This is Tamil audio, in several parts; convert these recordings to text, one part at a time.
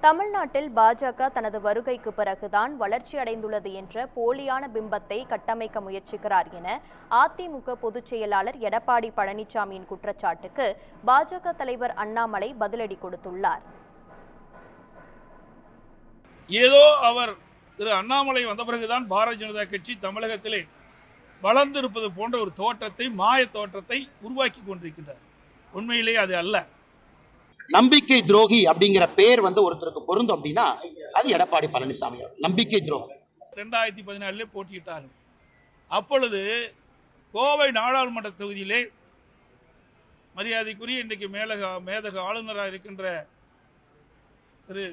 தமிழ்நாட்டில் பாஜக தனது வருகைக்கு பிறகுதான் வளர்ச்சி அடைந்துள்ளது என்ற போலியான பிம்பத்தை கட்டமைக்க முயற்சிக்கிறார் என அதிமுக பொதுச் செயலாளர் எடப்பாடி பழனிசாமியின் குற்றச்சாட்டுக்கு பாஜக தலைவர் அண்ணாமலை பதிலடி கொடுத்துள்ளார். ஏதோ அவர் திரு அண்ணாமலை வந்த பிறகுதான் பாரதிய ஜனதா கட்சி தமிழகத்திலே வளர்ந்திருப்பது போன்ற ஒரு தோற்றத்தை, மாய தோற்றத்தை உருவாக்கி கொண்டிருக்கின்றார். உண்மையிலேயே அது அல்ல. நம்பிக்கை துரோகி அப்படிங்கிற பேர் ஒருத்தருக்கு பொருந்தும் அப்படின்னா அது எடப்பாடி பழனிசாமி. நம்பிக்கை துரோகி 2014 போட்டியிட்டார்கள். அப்பொழுது கோவை நாடாளுமன்ற தொகுதியிலே மரியாதைக்குரிய இன்றைக்கு மேதக ஆளுநராக இருக்கின்ற திரு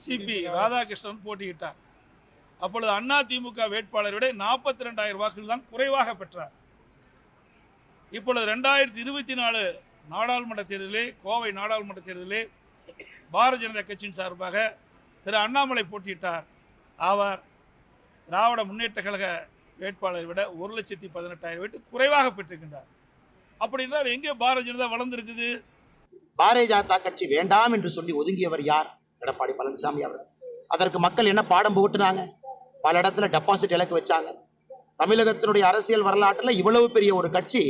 சிபி ராதாகிருஷ்ணன் போட்டியிட்டார். அப்பொழுது அதிமுக வேட்பாளரை விட 42,000 வாக்குகள் தான் குறைவாக பெற்றார். இப்பொழுது 2024 நாடாளுமன்ற தேர்தலிலே, கோவை நாடாளுமன்ற தேர்தலிலே பாரதிய ஜனதா கட்சியின் சார்பாக திரு அண்ணாமலை போட்டியிட்டார். அவர் திராவிட முன்னேற்ற கழக வேட்பாளரை விட 1,18,000 வீட்டு குறைவாக பெற்றிருக்கின்றார். அப்படின்னா எங்கே பாரதிய ஜனதா வளர்ந்திருக்குது? பாரதிய ஜனதா கட்சி வேண்டாம் என்று சொல்லி ஒதுங்கியவர் யார்? எடப்பாடி பழனிசாமி அவர். அதற்கு மக்கள் என்ன பாடம் புகட்டினாங்க? பல இடத்துல டெபாசிட் இலக்கு வச்சாங்க. தமிழகத்தினுடைய அரசியல் வரலாற்றில் இவ்வளவு பெரிய ஒரு கட்சி,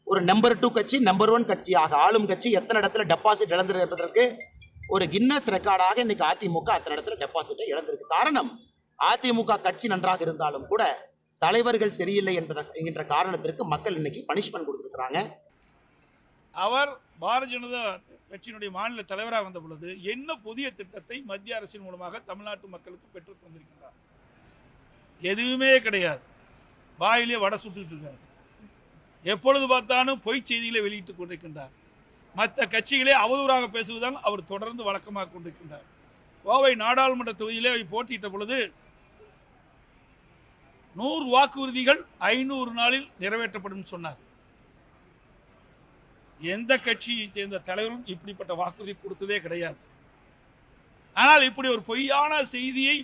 ஒரு நம்பர் 2 கட்சி, நம்பர் 1 கட்சியாக ஆளும் கட்சி எத்தனை இடத்துல டெபாசிட் இழந்திருப்பதற்கு ஒரு கின்னஸ் ரெக்கார்டாக இன்னைக்கு அதிமுக அத்தனை இடத்துல டெபாசிட்டை இழந்திருக்கு. காரணம், அதிமுக கட்சி நன்றாக இருந்தாலும் கூட தலைவர்கள் சரியில்லை என்கின்ற காரணத்திற்கு மக்கள் இன்னைக்கு பனிஷ்மெண்ட் கொடுத்திருக்கிறாங்க. அவர் பாரதிய ஜனதா கட்சியினுடைய மாநில தலைவராக வந்த பொழுது என்ன புதிய திட்டத்தை மத்திய அரசின் மூலமாக தமிழ்நாட்டு மக்களுக்கு பெற்று தந்திருக்கின்றார்? எதுவுமே கிடையாது. வாயிலே வடை சுட்டுட்டு இருக்காரு. எப்பொழுது பார்த்தாலும் பொய் செய்திகளை வெளியிட்டுக் கொண்டிருக்கின்றார். மற்ற கட்சிகளே அவதூறாக பேசுவதால் அவர் தொடர்ந்து வழக்கமாக கொண்டிருக்கின்றார். கோவை நாடாளுமன்ற தொகுதியிலே போட்டியிட்ட பொழுது 100 வாக்குறுதிகள் 500 நாளில் நிறைவேற்றப்படும் சொன்னார். எந்த கட்சியை சேர்ந்த தலைவரும் இப்படிப்பட்ட வாக்குறுதி கொடுத்ததே கிடையாது. ஆனால் இப்படி ஒரு பொய்யான செய்தியை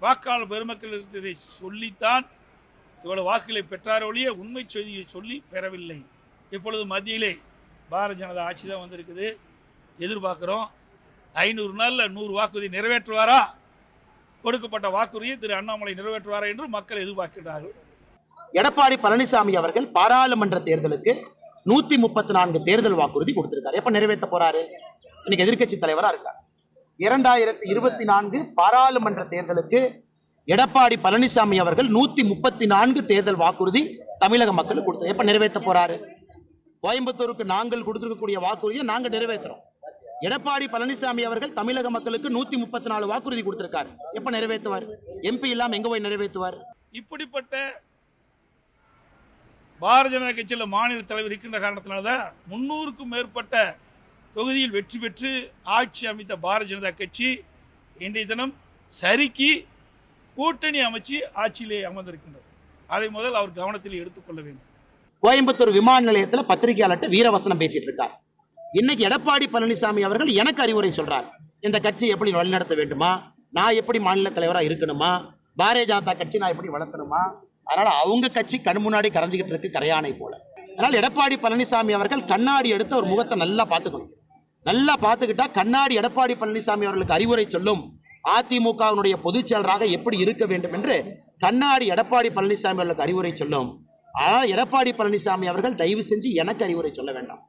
வாக்காளர் பெருமக்கள் இருந்ததை சொல்லித்தான் இவ்வளவு வாக்குகளை பெற்றார் ஒழிய உண்மை செய்தியை சொல்லி பெறவில்லை. இப்பொழுது மத்தியிலே பாரதிய ஜனதா ஆட்சி தான் வந்திருக்குது. எதிர்பார்க்கிறோம் 500 நாளில் 100 வாக்குறுதி நிறைவேற்றுவாரா? கொடுக்கப்பட்ட வாக்குறுதியை திரு அண்ணாமலை நிறைவேற்றுவாரா என்று மக்கள் எதிர்பார்க்கிறார்கள். எடப்பாடி பழனிசாமி அவர்கள் பாராளுமன்ற தேர்தலுக்கு 134 தேர்தல் வாக்குறுதி கொடுத்திருக்காரு. எப்ப நிறைவேற்ற போறாரு? இன்னைக்கு எதிர்க்கட்சி தலைவரா இருக்கார். 2024 பாராளுமன்ற தேர்தலுக்கு எடப்பாடி பழனிசாமி அவர்கள் 134 தேர்தல் வாக்குறுதி தமிழக மக்களுக்கு கொடுத்தார். எப்ப நிறைவேற்ற போறாரு? கோயம்புத்தூருக்கு நாங்கள் கொடுத்திருக்கக்கூடிய வாக்குறுதியை நாங்கள் நிறைவேற்றுறோம். எடப்பாடி பழனிசாமி அவர்கள் தமிழக மக்களுக்கு 134 வாக்குறுதி கொடுத்திருக்காரு. எப்ப நிறைவேற்றுவார்? எம்பி இல்லாம எங்க போய் நிறைவேற்றுவார்? இப்படிப்பட்ட பாரதிய ஜனதா கட்சியில் மாநில தலைவர் இருக்கின்ற காரணத்தினால்தான் 300க்கும் மேற்பட்ட தொகுதியில் வெற்றி பெற்று ஆட்சி அமைத்த பாரதிய ஜனதா கட்சி இன்றைய தினம் சரிக்கு கூட்டணி அமைச்சு ஆட்சியிலே அமர்ந்திருக்கின்றது. அதை முதல் அவர் கவனத்தில் எடுத்துக்கொள்ள வேண்டும். கோயம்புத்தூர் விமான நிலையத்தில் பத்திரிகையாளர்கிட்ட வீரவசனம் பேசிட்டு இருக்கார். இன்னைக்கு எடப்பாடி பழனிசாமி அவர்கள் எனக்கு அறிவுரை சொல்றார். இந்த கட்சி எப்படி வழிநடத்த வேண்டுமா, நான் எப்படி மாநில தலைவராக இருக்கணுமா, பாரதிய ஜனதா கட்சி நான் எப்படி வளர்க்கணுமா, அதனால அவங்க கட்சி கண் முன்னாடி கரைஞ்சிக்கிட்டு இருக்கு கரையானை போல. அதனால எடப்பாடி பழனிசாமி அவர்கள் கண்ணாடி எடுத்து ஒரு முகத்தை நல்லா பார்த்துக்கணும். நல்லா பார்த்துக்கிட்டா கண்ணாடி எடப்பாடி பழனிசாமி அவர்களுக்கு அறிவுரை சொல்லும். அதிமுகவினுடைய பொதுச் செயலராக எப்படி இருக்க வேண்டும் என்று கண்ணாடி எடப்பாடி பழனிசாமி அவர்களுக்கு அறிவுரை சொல்லும். ஆனால் எடப்பாடி பழனிசாமி அவர்கள் தயவு செஞ்சு எனக்கு அறிவுரை சொல்ல வேண்டாம்.